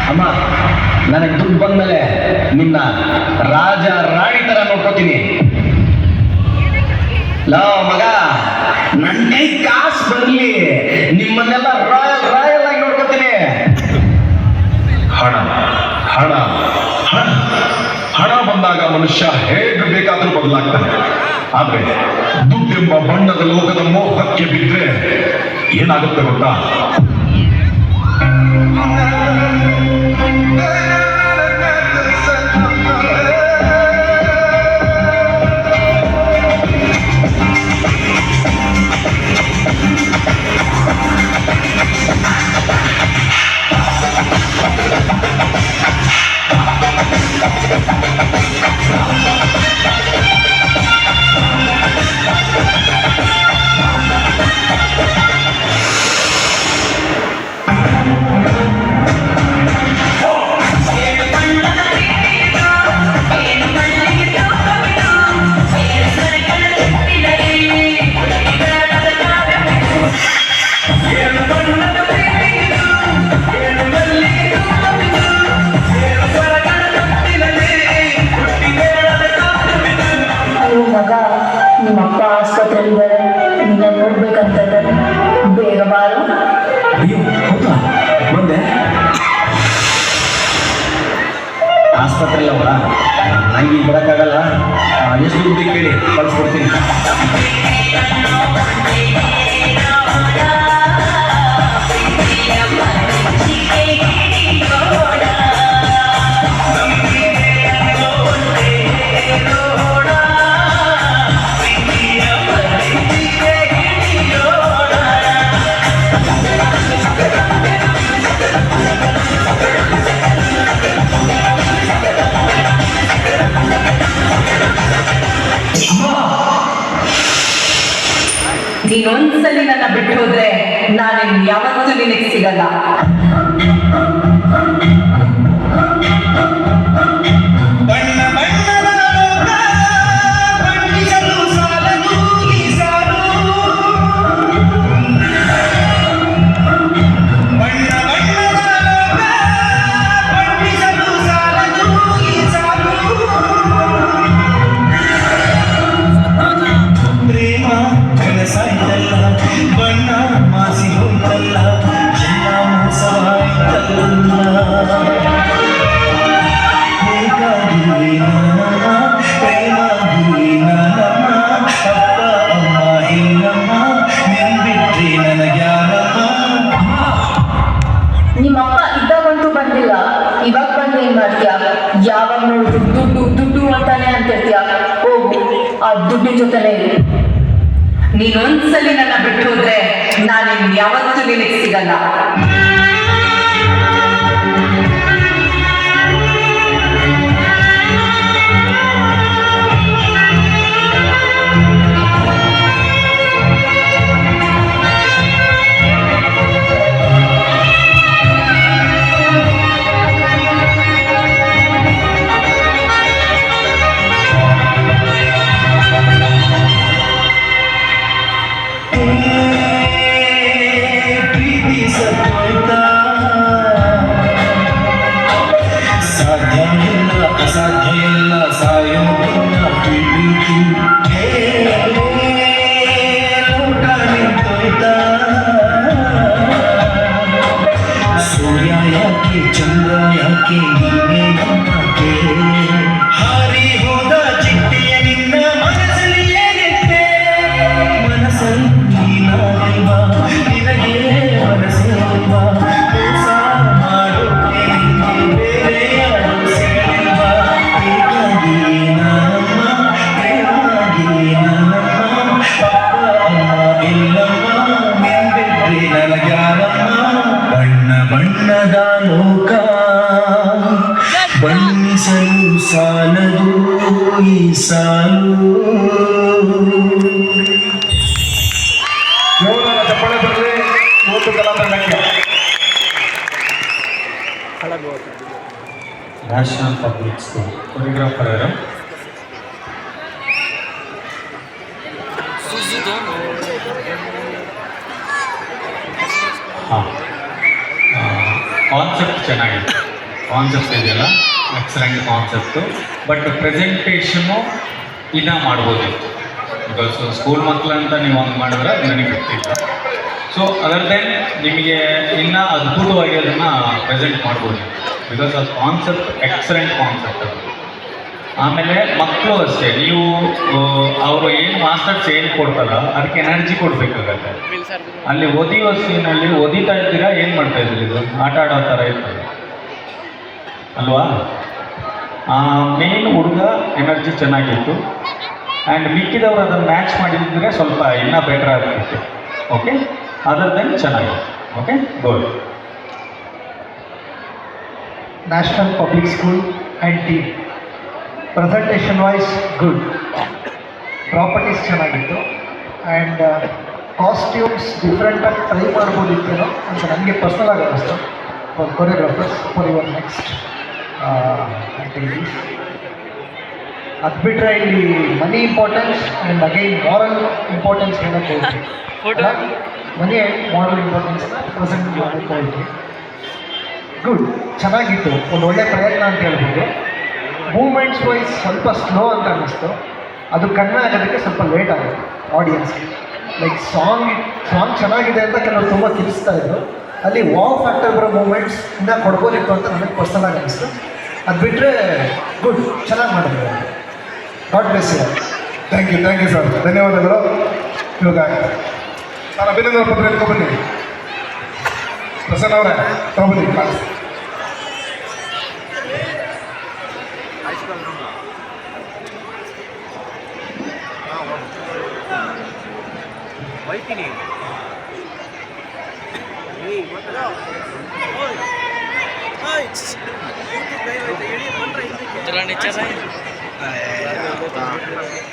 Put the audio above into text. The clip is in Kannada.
ಅಮ್ಮ, ನನಗೆ ದುಡ್ಡು ಬಂದ್ಮೇಲೆ ನಿನ್ನ ರಾಜ ರಾಣಿ ತರ ನೋಡ್ಕೋತೀನಿ. ಲೋ ಮಗ, ನನ್ನ ಕೈ ಕಾಸು ಬರ್ಲಿ, ನಿಮ್ಮನ್ನೆಲ್ಲ ರಾಯಲ್ ರಾಯಲ್ ಆಗಿ ನೋಡ್ಕೋತೀನಿ. ಹಣ ಹಣ ಹಣ ಹಣ ಬಂದಾಗ ಮನುಷ್ಯ ಹೇಗೆ ಬೇಕಾದ್ರೂ ಬದಲಾಗ್ತಾನೆ. ಆದ್ರೆ ದುಡ್ಡೆಂಬ ಬಣ್ಣದ ಲೋಕದ ಮೋಹಕ್ಕೆ ಬಿದ್ರೆ ಏನಾಗುತ್ತೆ ಗೊತ್ತಾ? ನಿಮ್ಮಪ್ಪ ಆಸ್ಪತ್ರೆಯಲ್ಲಿ ನಿನ್ನ ನೋಡ್ಬೇಕಂತಂದ್ರೆ ಬೇಗ ಬಾರು. ಅಯ್ಯೋ ಹೌದಾ, ಬಂದೆ. ಆಸ್ಪತ್ರೆಲ್ಲ ಅವರ ನಂಗೆ ಈಗ ಬರೋಕ್ಕಾಗಲ್ಲ. ಎಷ್ಟು ದುಡ್ಡು ಕೇಳಿ ಕಳಿಸ್ಕೊಡ್ತೀನಿ. ನೀನೊಂದ್ಸಲಿ ನನ್ನ ಬಿಟ್ಟು ಹೋದ್ರೆ ನಾನಿನ್ ಯಾವತ್ತೂ ನಿನಗೆ ಸಿಗಲ್ಲ. ನಿಮ್ಮಪ್ಪ ಇದ್ದಾಗಂತೂ ಬಂದಿಲ್ಲ, ಇವಾಗ ಬಂದ್ರೆ ಏನ್ ಮಾಡ್ತೀಯ? ಯಾವಾಗ ನೋಡಿದ್ರು ದುಡ್ಡು ದುಡ್ಡು ಅಂತಾನೆ ಅಂತಿರ್ತೀಯ. ಹೋಗು, ಆ ದುಡ್ಡಿನ ಜೊತೆನೇ ಇರು. ನೀನೊಂದ್ಸಲಿ ನನ್ನ ಬಿಟ್ಟು ಹೋದ್ರೆ ನಾನಿನ್ ಯಾವತ್ತೂ ನಿನಗೆ ಸಿಗಲ್ಲ. ಬಣ್ಣಿಸಲು ಸಾಲದು ಈ ಸಾಲು. ಚಪ್ಪಳೆ ಬರಲಿ. 30 ಕಲಾತಂಡಕ್ಕೆ ನ್ಯಾಷನಲ್ ಪಬ್ಲಿಕ್ ಸ್ಕೂಲ್ ಕೊರಿಯೋಗ್ರಾಫರ್ ಯಾರು? ಹಾಂ, ಕಾನ್ಸೆಪ್ಟ್ ಚೆನ್ನಾಗಿತ್ತು. ಕಾನ್ಸೆಪ್ಟ್ ಇದೆಯಲ್ಲ ಎಕ್ಸಲೆಂಟ್ ಕಾನ್ಸೆಪ್ಟು. ಬಟ್ ಪ್ರೆಸೆಂಟೇಷನ್ನು ಇನ್ನೂ ಮಾಡ್ಬೋದಿತ್ತು. ಬಿಕಾಸ್ ಸ್ಕೂಲ್ ಮಕ್ಕಳಂತ ನೀವು ಹಂಗೆ ಮಾಡಿದ್ರೆ ನನಗೆ ಗೊತ್ತಿಲ್ಲ. ಸೊ ಅದರ್ ದೆನ್ ನಿಮಗೆ ಇನ್ನೂ ಅದ್ಭುತವಾಗಿ ಅದನ್ನು ಪ್ರೆಸೆಂಟ್ ಮಾಡ್ಬೋದು. ಬಿಕಾಸ್ ಅದು ಕಾನ್ಸೆಪ್ಟ್ ಎಕ್ಸಲೆಂಟ್ ಕಾನ್ಸೆಪ್ಟ್ ಅದು. ಆಮೇಲೆ ಮಕ್ಕಳು ಅಷ್ಟೇ, ನೀವು ಅವರು ಏನು ಮಾಸ್ಟರ್ಸ್ ಏನು ಕೊಡ್ತಾರ ಅದಕ್ಕೆ ಎನರ್ಜಿ ಕೊಡಬೇಕಾಗತ್ತೆ. ಅಲ್ಲಿ ಓದಿಯೋ ಸೀನಲ್ಲಿ ಓದಿತಾ ಇದ್ದೀರಾ, ಏನು ಮಾಡ್ತಾ ಇದ್ದೀರಿ, ಇದು ಆಟ ಆಡೋ ಥರ ಇರ್ತದೆ ಅಲ್ವಾ? ಮೇನ್ ಹುಡುಗ ಎನರ್ಜಿ ಚೆನ್ನಾಗಿತ್ತು. ಆ್ಯಂಡ್ ಮಿಕ್ಕಿದವರು ಅದನ್ನು ಮ್ಯಾಚ್ ಮಾಡಿದ್ರೆ ಸ್ವಲ್ಪ ಇನ್ನೂ ಬೆಟರ್ ಆಗ್ತಿತ್ತು. ಓಕೆ, ಅದರ್ ದೆನ್ ಚೆನ್ನಾಗಿತ್ತು. Okay, goal. National public school and team presentation wise good, properties ಚೆನ್ನಾಗಿತ್ತು, ಆ್ಯಂಡ್ ಕಾಸ್ಟ್ಯೂಮ್ಸ್ ಡಿಫ್ರೆಂಟಾಗಿ ಟ್ರೈ ಮಾಡ್ಬೋದಿತ್ತೇನೋ ಅಂತ ನನಗೆ ಪರ್ಸ್ನಲ್ ಆಗಿ ಅನ್ನಿಸ್ತು for choreographers for your next activities. ಅದು ಬಿಟ್ಟರೆ ಇಲ್ಲಿ money importance and again moral importance ಹೇಳೋಕ್ಕೆ ಹೋಗ್ತೀವಿ. ಮನಿ ಆ್ಯಂಡ್ ಮಾರಲ್ ಇಂಪಾರ್ಟೆನ್ಸ್ನ ಪ್ರೆಸೆಂಟ್ ಮಾಡೋಕ್ಕೆ ಹೋಗ್ತೀವಿ. ಗುಡ್, ಚೆನ್ನಾಗಿತ್ತು, ಒಂದು ಒಳ್ಳೆಯ ಪ್ರಯತ್ನ ಅಂತ ಹೇಳ್ಬೋದು. ಮೂಮೆಂಟ್ಸ್ ವೈಸ್ ಸ್ವಲ್ಪ ಸ್ಲೋ ಅಂತ ಅನ್ನಿಸ್ತು. ಅದು ಕಡಿಮೆ ಆಗೋದಕ್ಕೆ ಸ್ವಲ್ಪ ಲೇಟ್ ಆಗುತ್ತೆ ಆಡಿಯನ್ಸ್ಗೆ. ಲೈಕ್ ಸಾಂಗ್ ಚೆನ್ನಾಗಿದೆ ಅಂತ ಕೆಲವರು ತುಂಬ ತಿಳಿಸ್ತಾ ಇದ್ರು. ಅಲ್ಲಿ ವಾವ್ ಫ್ಯಾಕ್ಟರ್ ಬರೋ ಮೂಮೆಂಟ್ಸ್ ಇನ್ನೂ ಕೊಡ್ಬೋದಿತ್ತು ಅಂತ ನನಗೆ ಪರ್ಸನಲ್ ಆಗಿ ಅನ್ನಿಸ್ತು. ಅದು ಬಿಟ್ಟರೆ ಗುಡ್, ಚೆನ್ನಾಗಿ ಮಾಡಿದ್ರು. God bless you. Thank you sir, ಧನ್ಯವಾದಗಳು. ಇವಾಗ ಸರ್ ಅಭಿನಂದನೆ ಪತ್ರ ಎತ್ಕೊಬನ್ನಿ. ಪ್ರಸನ್ನ ಅವರೇ ತಗೊಬನ್ನಿ ಕ್ಲಾಸ್.